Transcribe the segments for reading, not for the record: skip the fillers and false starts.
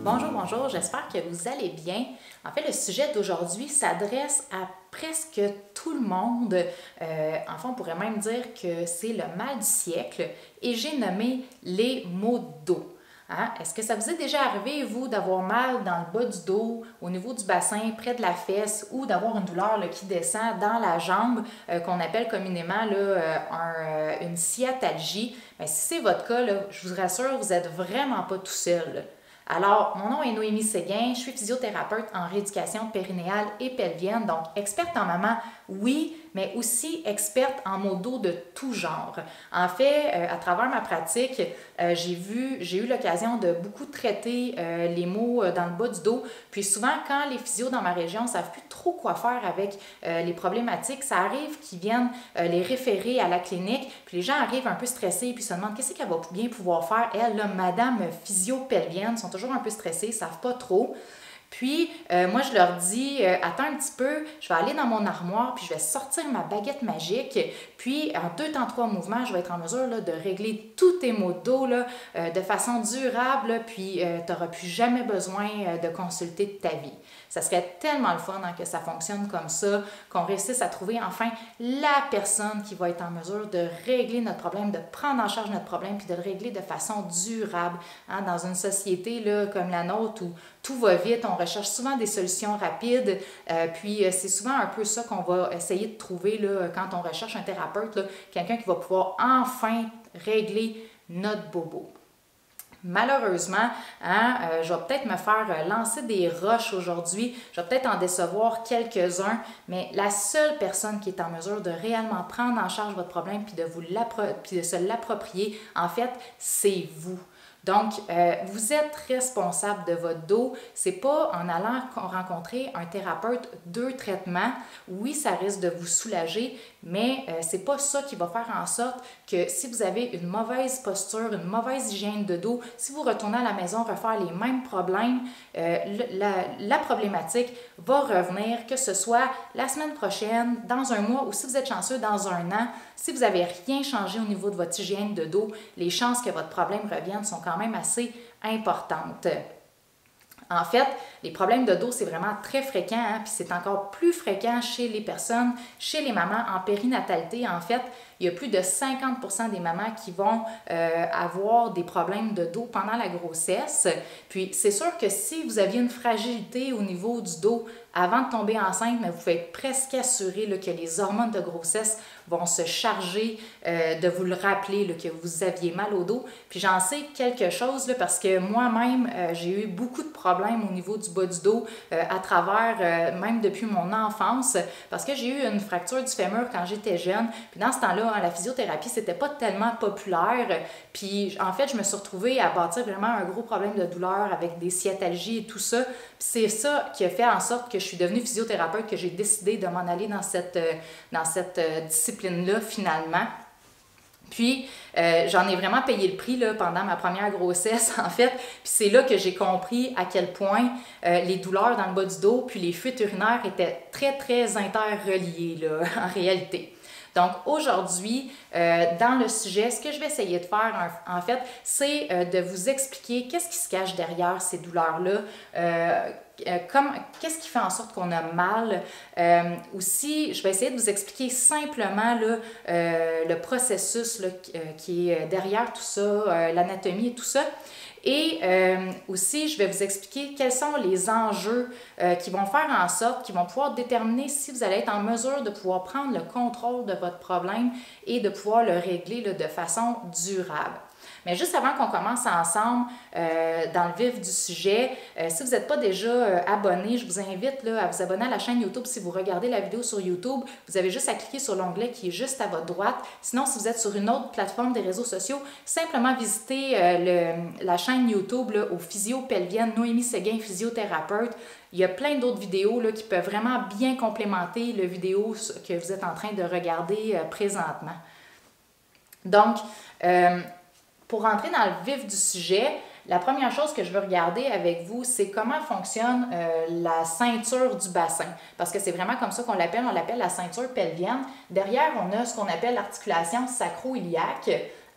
Bonjour, bonjour, j'espère que vous allez bien. En fait, le sujet d'aujourd'hui s'adresse à presque tout le monde. Enfin, on pourrait même dire que c'est le mal du siècle et j'ai nommé les maux de dos. Hein? Est-ce que ça vous est déjà arrivé, vous, d'avoir mal dans le bas du dos, au niveau du bassin, près de la fesse, ou d'avoir une douleur là, qui descend dans la jambe, qu'on appelle communément une sciatalgie? Bien, si c'est votre cas, là, je vous rassure, vous n'êtes vraiment pas tout seul, là. Alors, mon nom est Noémie Séguin, je suis physiothérapeute en rééducation périnéale et pelvienne, donc experte en maman, oui, mais aussi experte en maux dos de tout genre. En fait, à travers ma pratique, j'ai eu l'occasion de beaucoup traiter les maux dans le bas du dos, puis souvent, quand les physios dans ma région ne savent plus trop quoi faire avec les problématiques, ça arrive qu'ils viennent les référer à la clinique, puis les gens arrivent un peu stressés, puis se demandent qu'est-ce qu'elle va bien pouvoir faire. Elle, là, madame physio-pelvienne, sont toujours un peu stressés, ne savent pas trop. Puis, moi, je leur dis, attends un petit peu, je vais aller dans mon armoire, puis je vais sortir ma baguette magique, puis en 2 temps 3 mouvements, je vais être en mesure là, de régler tous tes maux de dos là, de façon durable, là, puis tu n'auras plus jamais besoin de consulter de ta vie. Ça serait tellement le fun hein, que ça fonctionne comme ça, qu'on réussisse à trouver enfin la personne qui va être en mesure de régler notre problème, de prendre en charge notre problème, puis de le régler de façon durable. Hein, dans une société là, comme la nôtre où tout va vite, on recherche souvent des solutions rapides, puis c'est souvent un peu ça qu'on va essayer de trouver là, quand on recherche un thérapeute, quelqu'un qui va pouvoir enfin régler notre bobo. Malheureusement, hein, je vais peut-être me faire lancer des roches aujourd'hui, je vais peut-être en décevoir quelques-uns, mais la seule personne qui est en mesure de réellement prendre en charge votre problème puis de se l'approprier, en fait, c'est vous. Donc, vous êtes responsable de votre dos. C'est pas en allant rencontrer un thérapeute 2 traitements. Oui, ça risque de vous soulager, mais c'est pas ça qui va faire en sorte que si vous avez une mauvaise posture, une mauvaise hygiène de dos, si vous retournez à la maison refaire les mêmes problèmes, la problématique va revenir, que ce soit la semaine prochaine, dans un mois ou si vous êtes chanceux, dans un an. Si vous n'avez rien changé au niveau de votre hygiène de dos, les chances que votre problème revienne sont quand même assez importantes. En fait, les problèmes de dos, c'est vraiment très fréquent, hein, puis c'est encore plus fréquent chez les personnes, chez les mamans en périnatalité. En fait, il y a plus de 50% des mamans qui vont avoir des problèmes de dos pendant la grossesse. Puis, c'est sûr que si vous aviez une fragilité au niveau du dos avant de tomber enceinte, mais vous pouvez être presque assuré là, que les hormones de grossesse vont se charger de vous le rappeler là, que vous aviez mal au dos. Puis j'en sais quelque chose là, parce que moi-même, j'ai eu beaucoup de problèmes au niveau du bas du dos à travers, même depuis mon enfance, parce que j'ai eu une fracture du fémur quand j'étais jeune. Puis dans ce temps-là, hein, la physiothérapie, c'était pas tellement populaire. Puis en fait, je me suis retrouvée à bâtir vraiment un gros problème de douleur avec des sciatalgies et tout ça. Puis c'est ça qui a fait en sorte que je suis devenue physiothérapeute, que j'ai décidé de m'en aller dans cette discipline-là finalement. Puis, j'en ai vraiment payé le prix là, pendant ma première grossesse, en fait. Puis c'est là que j'ai compris à quel point les douleurs dans le bas du dos puis les fuites urinaires étaient très, très interreliées là, en réalité. Donc aujourd'hui, dans le sujet, ce que je vais essayer de faire, en fait, c'est de vous expliquer qu'est-ce qui se cache derrière ces douleurs-là, qu'est-ce qui fait en sorte qu'on a mal. Aussi, je vais essayer de vous expliquer simplement là, le processus là, qui est derrière tout ça, l'anatomie et tout ça. Et aussi, je vais vous expliquer quels sont les enjeux qui vont faire en sorte, qui vont pouvoir déterminer si vous allez être en mesure de pouvoir prendre le contrôle de votre problème et de pouvoir le régler là, de façon durable. Mais juste avant qu'on commence ensemble dans le vif du sujet, si vous n'êtes pas déjà abonné, je vous invite là, à vous abonner à la chaîne YouTube. Si vous regardez la vidéo sur YouTube, vous avez juste à cliquer sur l'onglet qui est juste à votre droite. Sinon, si vous êtes sur une autre plateforme des réseaux sociaux, simplement visitez la chaîne YouTube là, au Physio-Pelvienne, Noémie Séguin, physiothérapeute. Il y a plein d'autres vidéos là, qui peuvent vraiment bien complémenter la vidéo que vous êtes en train de regarder présentement. Donc, pour entrer dans le vif du sujet, la première chose que je veux regarder avec vous, c'est comment fonctionne la ceinture du bassin. Parce que c'est vraiment comme ça qu'on l'appelle, on l'appelle la ceinture pelvienne. Derrière, on a ce qu'on appelle l'articulation sacro-iliaque.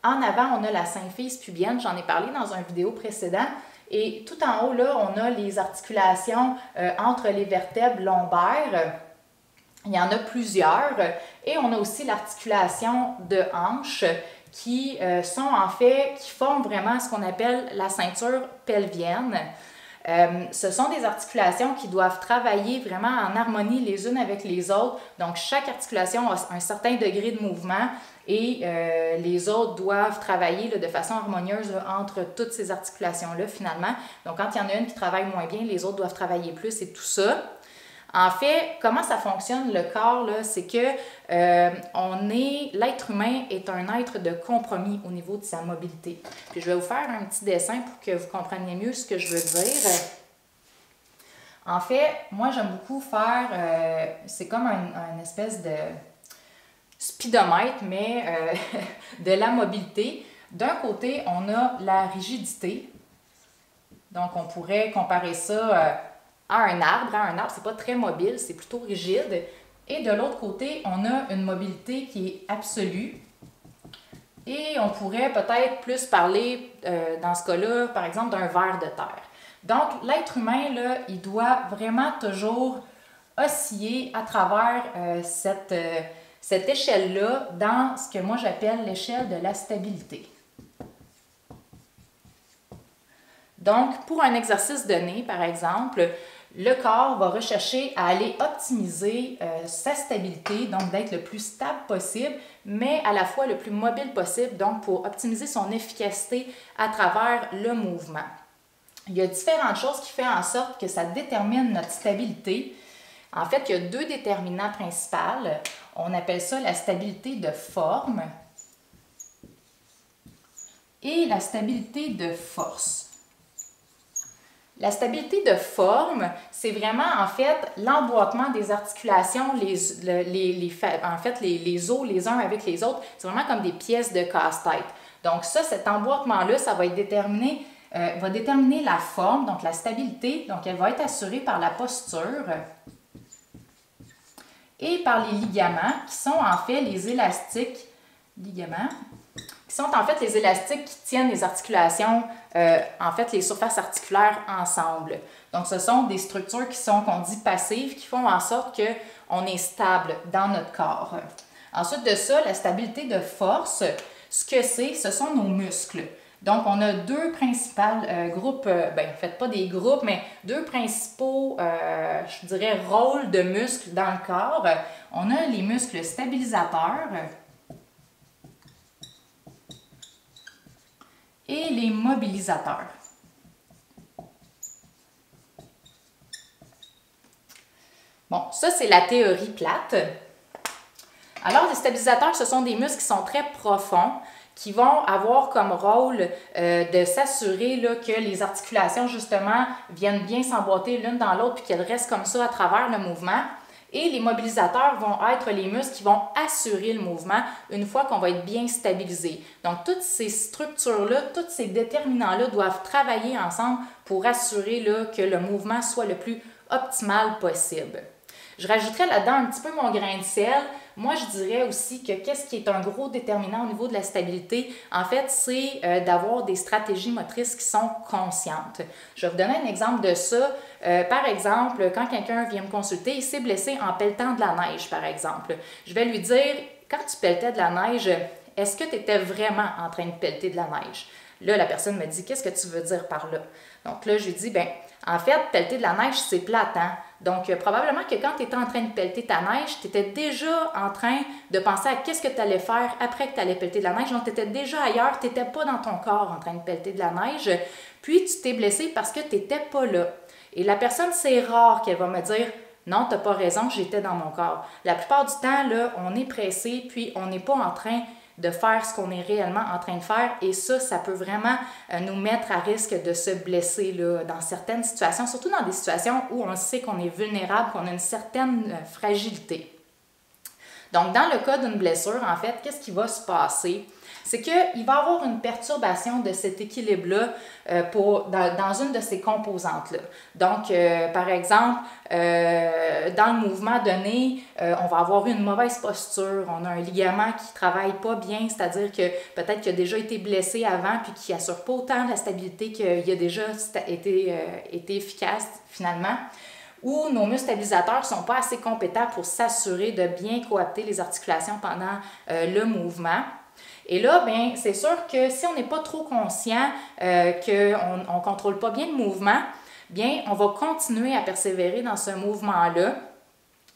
En avant, on a la symphyse pubienne, j'en ai parlé dans une vidéo précédente. Et tout en haut, là, on a les articulations entre les vertèbres lombaires. Il y en a plusieurs. Et on a aussi l'articulation de hanche qui qui forment vraiment ce qu'on appelle la ceinture pelvienne. Ce sont des articulations qui doivent travailler vraiment en harmonie les unes avec les autres. Donc, chaque articulation a un certain degré de mouvement et les autres doivent travailler là, de façon harmonieuse là, entre toutes ces articulations-là finalement. Donc, quand il y en a une qui travaille moins bien, les autres doivent travailler plus et tout ça. En fait, comment ça fonctionne le corps, là, c'est que l'être humain est un être de compromis au niveau de sa mobilité. Puis je vais vous faire un petit dessin pour que vous compreniez mieux ce que je veux dire. En fait, moi j'aime beaucoup faire, c'est comme une espèce de speedomètre, mais de la mobilité. D'un côté, on a la rigidité. Donc, on pourrait comparer ça à un arbre. Un arbre, c'est pas très mobile, c'est plutôt rigide. Et de l'autre côté, on a une mobilité qui est absolue. Et on pourrait peut-être plus parler, dans ce cas-là, par exemple, d'un ver de terre. Donc, l'être humain, là, il doit vraiment toujours osciller à travers cette échelle-là dans ce que moi j'appelle l'échelle de la stabilité. Donc, pour un exercice donné, par exemple, le corps va rechercher à aller optimiser sa stabilité, donc d'être le plus stable possible, mais à la fois le plus mobile possible, donc pour optimiser son efficacité à travers le mouvement. Il y a différentes choses qui font en sorte que ça détermine notre stabilité. En fait, il y a deux déterminants principaux. On appelle ça la stabilité de forme et la stabilité de force. La stabilité de forme, c'est vraiment en fait l'emboîtement des articulations, les os les uns avec les autres. C'est vraiment comme des pièces de casse-tête. Donc ça, cet emboîtement-là, ça va être va déterminer la forme, donc la stabilité. Donc elle va être assurée par la posture et par les ligaments qui sont en fait les élastiques, qui tiennent les articulations, en fait les surfaces articulaires ensemble. Donc ce sont des structures qu'on dit passives, qui font en sorte qu'on est stable dans notre corps. Ensuite de ça, la stabilité de force, ce sont nos muscles. Donc, on a deux principaux groupes, en fait, pas des groupes, mais deux principaux, je dirais, rôles de muscles dans le corps. On a les muscles stabilisateurs et les mobilisateurs. Bon, ça, c'est la théorie plate. Alors, les stabilisateurs, ce sont des muscles qui sont très profonds, qui vont avoir comme rôle de s'assurer que les articulations, justement, viennent bien s'emboîter l'une dans l'autre puis qu'elles restent comme ça à travers le mouvement. Et les mobilisateurs vont être les muscles qui vont assurer le mouvement une fois qu'on va être bien stabilisé. Donc, toutes ces structures-là, tous ces déterminants-là doivent travailler ensemble pour assurer que le mouvement soit le plus optimal possible. Je rajouterais là-dedans un petit peu mon grain de sel. Moi, je dirais aussi que qu'est-ce qui est un gros déterminant au niveau de la stabilité, en fait, c'est d'avoir des stratégies motrices qui sont conscientes. Je vais vous donner un exemple de ça. Par exemple, quand quelqu'un vient me consulter, il s'est blessé en pelletant de la neige, par exemple. Je vais lui dire, quand tu pelletais de la neige, est-ce que tu étais vraiment en train de pelleter de la neige? Là, la personne me dit, qu'est-ce que tu veux dire par là? Donc là, je lui dis, en fait, pelleter de la neige, c'est plate, hein? Donc, probablement que quand tu étais en train de pelleter ta neige, tu étais déjà en train de penser à qu'est-ce que tu allais faire après que tu allais pelleter de la neige. Donc, tu étais déjà ailleurs, tu n'étais pas dans ton corps en train de pelleter de la neige. Puis, tu t'es blessé parce que tu n'étais pas là. Et la personne, c'est rare qu'elle va me dire « Non, tu n'as pas raison, j'étais dans mon corps ». La plupart du temps, là, on est pressé, puis on n'est pas en train de faire ce qu'on est réellement en train de faire. Et ça peut vraiment nous mettre à risque de se blesser là, dans certaines situations, surtout dans des situations où on sait qu'on est vulnérable, qu'on a une certaine fragilité. Donc, dans le cas d'une blessure, en fait, qu'est-ce qui va se passer? C'est qu'il va y avoir une perturbation de cet équilibre-là dans une de ces composantes-là. Donc, par exemple, dans le mouvement donné, on va avoir une mauvaise posture, on a un ligament qui ne travaille pas bien, c'est-à-dire que peut-être qu'il a déjà été blessé avant puis qui n'assure pas autant la stabilité qu'il a déjà été efficace finalement. Ou nos muscles stabilisateurs ne sont pas assez compétents pour s'assurer de bien coapter les articulations pendant le mouvement. Et là, bien, c'est sûr que si on n'est pas trop conscient qu'on ne contrôle pas bien le mouvement, bien, on va continuer à persévérer dans ce mouvement-là.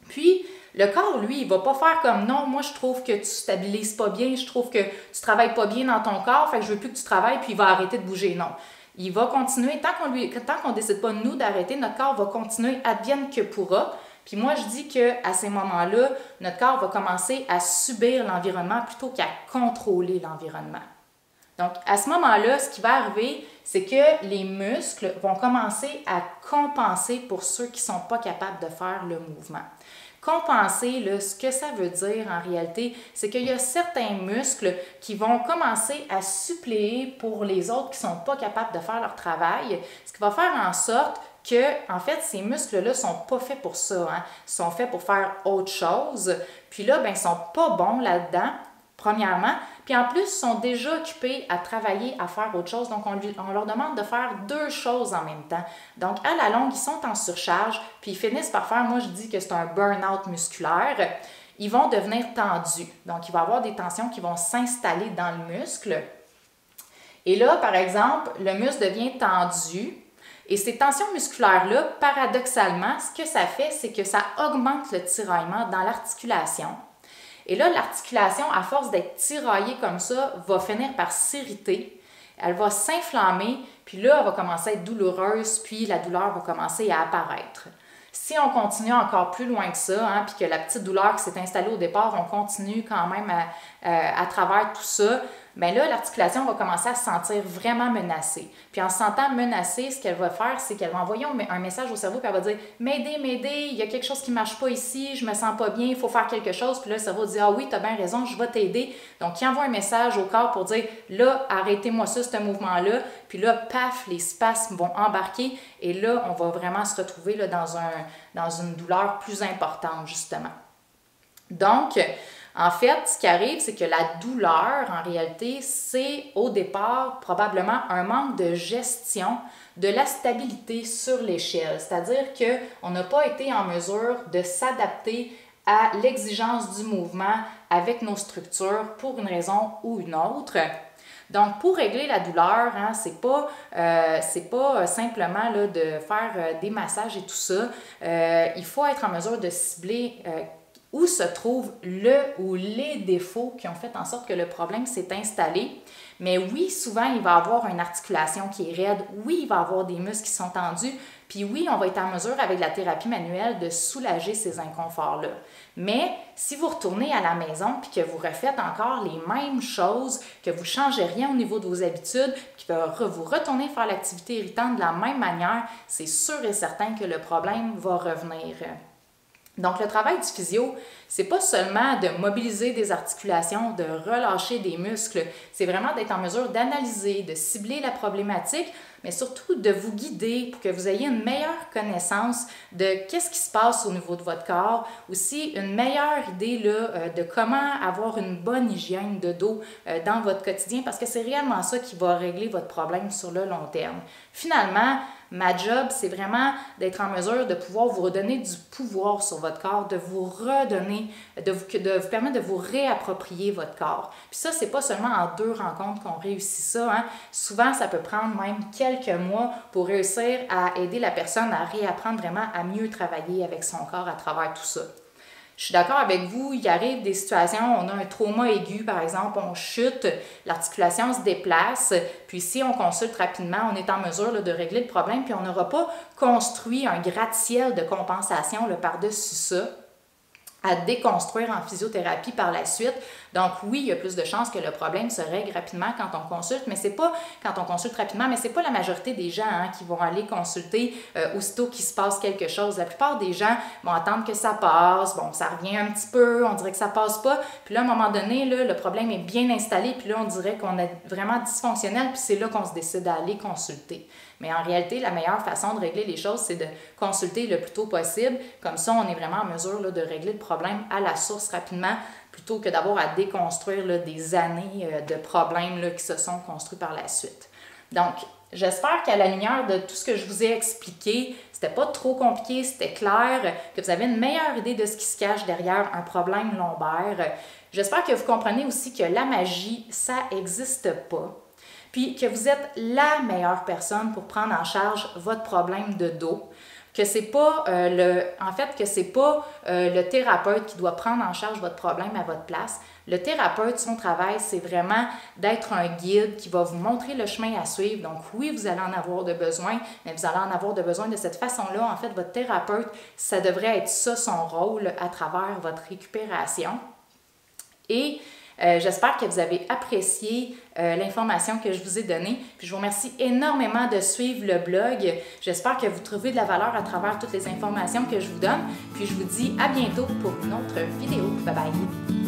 Puis, le corps, lui, il ne va pas faire comme « Non, moi, je trouve que tu ne stabilises pas bien, je trouve que tu ne travailles pas bien dans ton corps, fait que je ne veux plus que tu travailles, puis il va arrêter de bouger. » Non. Il va continuer, tant qu'on ne décide pas, nous, d'arrêter, notre corps va continuer advienne que pourra. Puis moi, je dis qu'à ces moments-là, notre corps va commencer à subir l'environnement plutôt qu'à contrôler l'environnement. Donc, à ce moment-là, ce qui va arriver, c'est que les muscles vont commencer à compenser pour ceux qui ne sont pas capables de faire le mouvement. Compenser, là, ce que ça veut dire en réalité, c'est qu'il y a certains muscles qui vont commencer à suppléer pour les autres qui ne sont pas capables de faire leur travail, ce qui va faire en sorte que, en fait, ces muscles-là ne sont pas faits pour ça. Hein. Ils sont faits pour faire autre chose. Puis là, ben, ils ne sont pas bons là-dedans, premièrement. Puis en plus, ils sont déjà occupés à travailler, à faire autre chose. Donc, on leur demande de faire deux choses en même temps. Donc, à la longue, ils sont en surcharge. Puis ils finissent par faire, moi je dis que c'est un burn-out musculaire. Ils vont devenir tendus. Donc, il va y avoir des tensions qui vont s'installer dans le muscle. Et là, par exemple, le muscle devient tendu. Et ces tensions musculaires-là, paradoxalement, ce que ça fait, c'est que ça augmente le tiraillement dans l'articulation. Et là, l'articulation, à force d'être tiraillée comme ça, va finir par s'irriter. Elle va s'inflammer, puis là, elle va commencer à être douloureuse, puis la douleur va commencer à apparaître. Si on continue encore plus loin que ça, hein, puis que la petite douleur qui s'est installée au départ, on continue quand même à travers tout ça, bien là, l'articulation va commencer à se sentir vraiment menacée. Puis en se sentant menacée, ce qu'elle va faire, c'est qu'elle va envoyer un message au cerveau, puis elle va dire « M'aider, il y a quelque chose qui ne marche pas ici, je me sens pas bien, il faut faire quelque chose. » Puis là, le cerveau dit « Ah oui, tu as bien raison, je vais t'aider. » Donc, il envoie un message au corps pour dire « Là, arrêtez-moi ça, ce mouvement-là. » Puis là, paf, les spasmes vont embarquer et là, on va vraiment se retrouver là, dans une douleur plus importante, justement. Donc, en fait, ce qui arrive, c'est que la douleur, en réalité, c'est au départ probablement un manque de gestion de la stabilité sur l'échelle. C'est-à-dire qu'on n'a pas été en mesure de s'adapter à l'exigence du mouvement avec nos structures pour une raison ou une autre. Donc, pour régler la douleur, hein, c'est pas simplement là, de faire des massages et tout ça. Il faut être en mesure de cibler où se trouvent le ou les défauts qui ont fait en sorte que le problème s'est installé. Mais oui, souvent, il va y avoir une articulation qui est raide. Oui, il va y avoir des muscles qui sont tendus. Puis oui, on va être en mesure, avec la thérapie manuelle, de soulager ces inconforts-là. Mais si vous retournez à la maison puis que vous refaites encore les mêmes choses, que vous ne changez rien au niveau de vos habitudes, puis que vous retournez faire l'activité irritante de la même manière, c'est sûr et certain que le problème va revenir. Donc, le travail du physio, c'est pas seulement de mobiliser des articulations, de relâcher des muscles, c'est vraiment d'être en mesure d'analyser, de cibler la problématique, mais surtout de vous guider pour que vous ayez une meilleure connaissance de qu'est-ce qui se passe au niveau de votre corps, aussi une meilleure idée là, de comment avoir une bonne hygiène de dos dans votre quotidien, parce que c'est réellement ça qui va régler votre problème sur le long terme. Finalement, ma job, c'est vraiment d'être en mesure de pouvoir vous redonner du pouvoir sur votre corps, de vous redonner, de vous permettre de vous réapproprier votre corps. Puis ça, c'est pas seulement en 2 rencontres qu'on réussit ça. Hein. Souvent, ça peut prendre même quelques mois pour réussir à aider la personne à réapprendre vraiment à mieux travailler avec son corps à travers tout ça. Je suis d'accord avec vous, il arrive des situations, on a un trauma aigu, par exemple, on chute, l'articulation se déplace, puis si on consulte rapidement, on est en mesure là, de régler le problème, puis on n'aura pas construit un gratte-ciel de compensation là, par-dessus ça, à déconstruire en physiothérapie par la suite. Donc oui, il y a plus de chances que le problème se règle rapidement quand on consulte, mais c'est pas quand on consulte rapidement, mais c'est pas la majorité des gens qui vont aller consulter aussitôt qu'il se passe quelque chose. La plupart des gens vont attendre que ça passe, bon, ça revient un petit peu, on dirait que ça passe pas, puis là, à un moment donné, là, le problème est bien installé, puis là, on dirait qu'on est vraiment dysfonctionnel, puis c'est là qu'on se décide d'aller consulter. Mais en réalité, la meilleure façon de régler les choses, c'est de consulter le plus tôt possible. Comme ça, on est vraiment en mesure là, de régler le problème à la source rapidement, plutôt que d'avoir à déconstruire là, des années de problèmes là, qui se sont construits par la suite. Donc, j'espère qu'à la lumière de tout ce que je vous ai expliqué, c'était pas trop compliqué, c'était clair, que vous avez une meilleure idée de ce qui se cache derrière un problème lombaire. J'espère que vous comprenez aussi que la magie, ça n'existe pas. Puis que vous êtes la meilleure personne pour prendre en charge votre problème de dos, que c'est pas le thérapeute qui doit prendre en charge votre problème à votre place. Le thérapeute, son travail, c'est vraiment d'être un guide qui va vous montrer le chemin à suivre. Donc oui, vous allez en avoir de besoin, mais vous allez en avoir de besoin de cette façon-là. En fait, votre thérapeute, ça devrait être ça son rôle à travers votre récupération. Et j'espère que vous avez apprécié l'information que je vous ai donnée. Puis je vous remercie énormément de suivre le blog. J'espère que vous trouvez de la valeur à travers toutes les informations que je vous donne. Puis je vous dis à bientôt pour une autre vidéo. Bye bye!